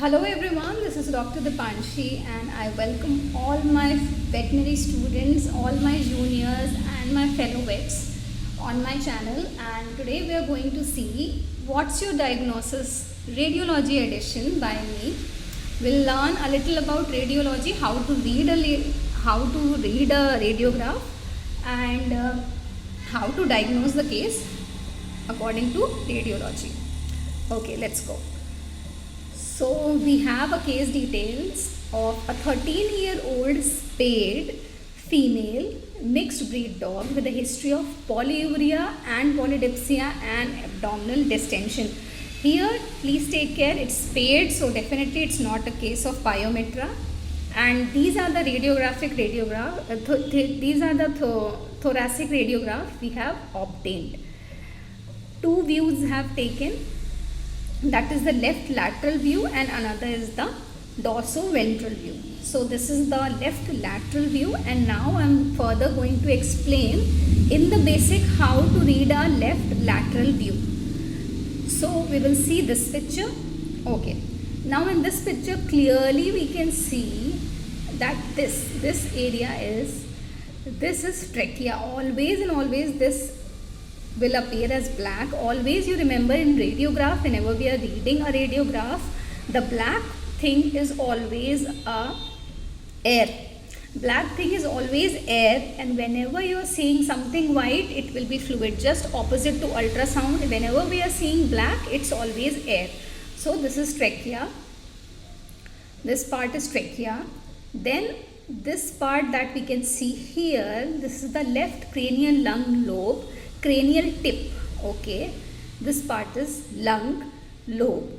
Hello everyone, this is Dr. Dipanshi and I welcome all my veterinary students, all my juniors and my fellow vets on my channel, and today we are going to see What's Your Diagnosis Radiology edition by me. We'll learn a little about radiology, how to read a radiograph and how to diagnose the case according to radiology. Okay, let's go. So we have a case details of a 13-year-old spayed female mixed breed dog with a history of polyuria and polydipsia and abdominal distension. Here, please take care, it's spayed, so definitely it's not a case of pyometra. And these are the radiographic these are the thoracic radiograph we have obtained. Two views have taken. That is the left lateral view and another is the dorsoventral view. So this is the left lateral view, and now I am further going to explain in the basic how to read a left lateral view. So we will see this picture. Okay. Now in this picture clearly we can see that this area is trachea. Always this will appear as black. Always you remember in radiograph, whenever we are reading a radiograph, the black thing is always air. Black thing is always air, and whenever you are seeing something white, it will be fluid. Just opposite to ultrasound, whenever we are seeing black, it's always air. So this is trachea. This part is trachea. Then this part that we can see here, this is the left cranial lung lobe. Cranial tip, okay, this part is lung lobe.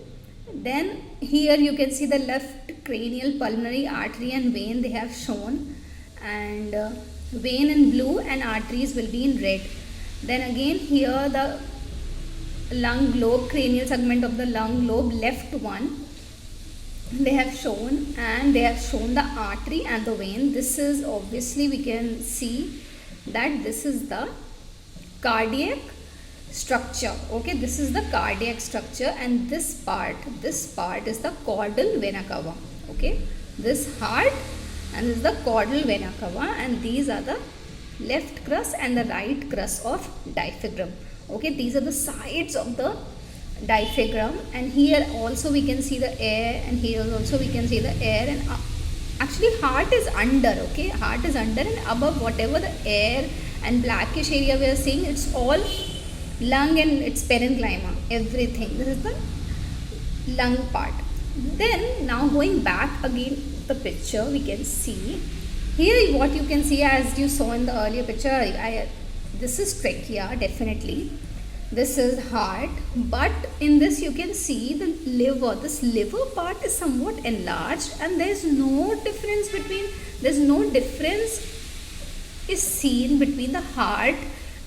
Then here you can see the left cranial pulmonary artery and vein they have shown, and vein in blue and arteries will be in red. Then again here the lung lobe, cranial segment of the lung lobe, left one they have shown, and they have shown the artery and the vein. This is obviously we can see that this is the cardiac structure. Okay, this is the cardiac structure, and this part is the caudal vena cava. Okay, this heart and this is the caudal vena cava, and these are the left crus and the right crus of diaphragm. Okay, these are the sides of the diaphragm, and here also we can see the air, and here also we can see the air, and actually heart is under. Okay, heart is under, and above whatever the air and blackish area we are seeing, it's all lung and its parenchyma, everything. This is the lung part. Then now going back again the picture, we can see here what you can see as you saw in the earlier picture. This is trachea, definitely. This is heart, but in this you can see the liver. This liver part is somewhat enlarged, and there's no difference is seen between the heart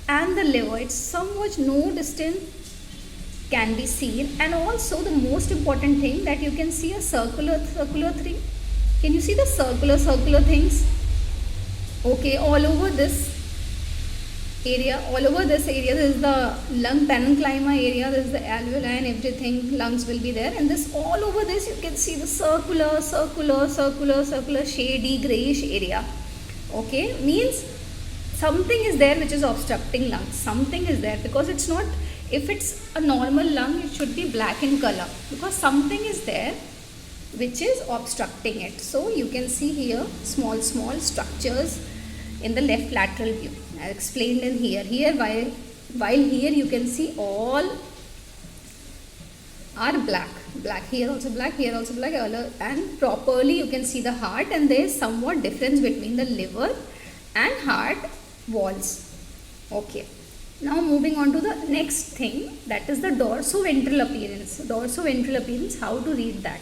and the liver. It's somewhat no distance can be seen, and also the most important thing that you can see a circular thing. Can you see the circular things? Okay, all over this area, this is the lung parenchyma area, this is the alveoli and everything, lungs will be there, and this all over this you can see the circular shady grayish area. Okay, means something is there which is obstructing lungs. Something is there, because it's not, if it's a normal lung it should be black in color, because something is there which is obstructing it. So you can see here small structures in the left lateral view. I explained in here. While here you can see all are black. Here also black, and properly you can see the heart, and there is somewhat difference between the liver and heart walls. Okay. Now moving on to the next thing, that is the dorsoventral appearance. How to read that?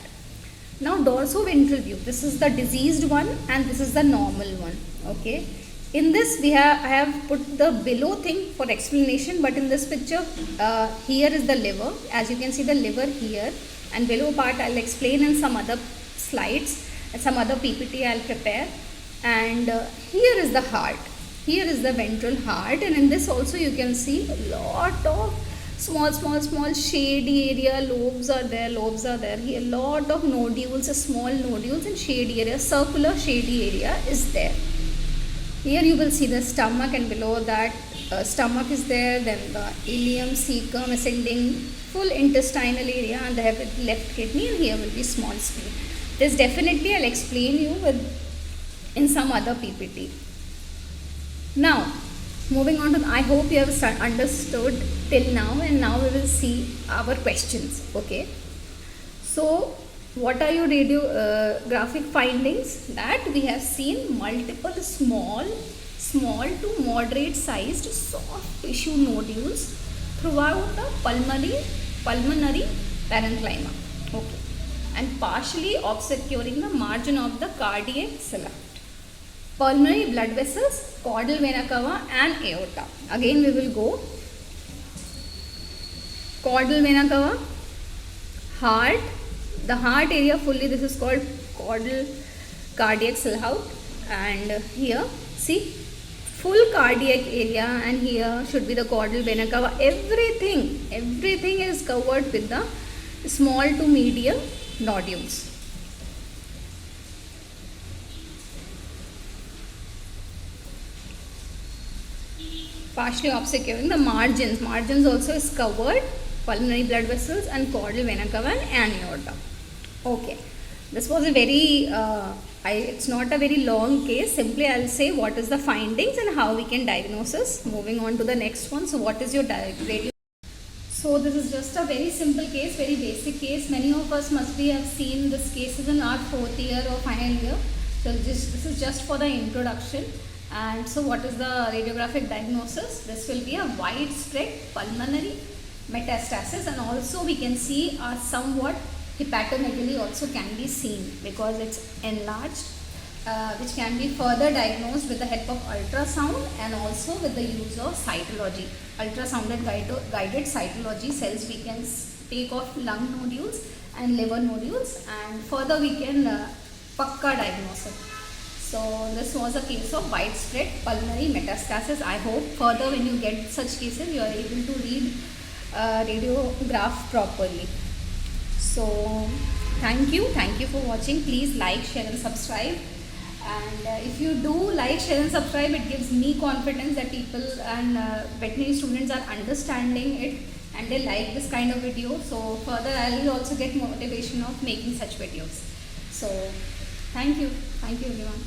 Now dorsoventral view. This is the diseased one and this is the normal one. Okay. In this I have put the below thing for explanation, but in this picture here is the liver. As you can see the liver here, and below part I'll explain in some other slides, some other PPT I'll prepare. And here is the heart. Here is the ventral heart, and in this also you can see a lot of small shady area, lobes are there here, lot of nodules, small nodules and shady area, circular shady area is there. Here you will see the stomach, and below that stomach is there, then the ileum, cecum, ascending, full intestinal area, and there with left kidney, and here will be small spleen. This definitely I'll explain you in some other PPT. Now, moving on to, I hope you have understood till now, and now we will see our questions. Okay. So, what are your radiographic findings? That we have seen multiple small to moderate sized soft tissue nodules throughout the pulmonary parenchyma. Okay. And partially obscuring the margin of the cardiac cell. Pulmonary blood vessels, caudal vena cava and aorta. Again we will go. Caudal vena cava, heart. The heart area fully, this is called caudal cardiac cell house, and here see full cardiac area, and here should be the caudal vena cava. Everything is covered with the small to medium nodules. Partially obscuring the margins also is covered, pulmonary blood vessels and caudal vena cava and aorta. Okay, this was a very it's not a very long case. Simply I'll say what is the findings and how we can diagnose. Moving on to the next one. So what is your radio? So this is just a very simple case, very basic case. Many of us must be have seen this cases in our 4th year or final year. So this is just for the introduction. And so what is the radiographic diagnosis? This will be a widespread pulmonary metastasis, and also we can see a somewhat hepatomegaly also can be seen because it's enlarged, which can be further diagnosed with the help of ultrasound and also with the use of cytology. Ultrasound and guided cytology cells we can take off lung nodules and liver nodules, and further we can pakka diagnose it. So this was a case of widespread pulmonary metastasis. I hope further when you get such cases you are able to read radiograph properly. So thank you for watching. Please like, share and subscribe, and if you do like, share and subscribe, it gives me confidence that people and veterinary students are understanding it and they like this kind of video. So further I will also get motivation of making such videos. So thank you everyone.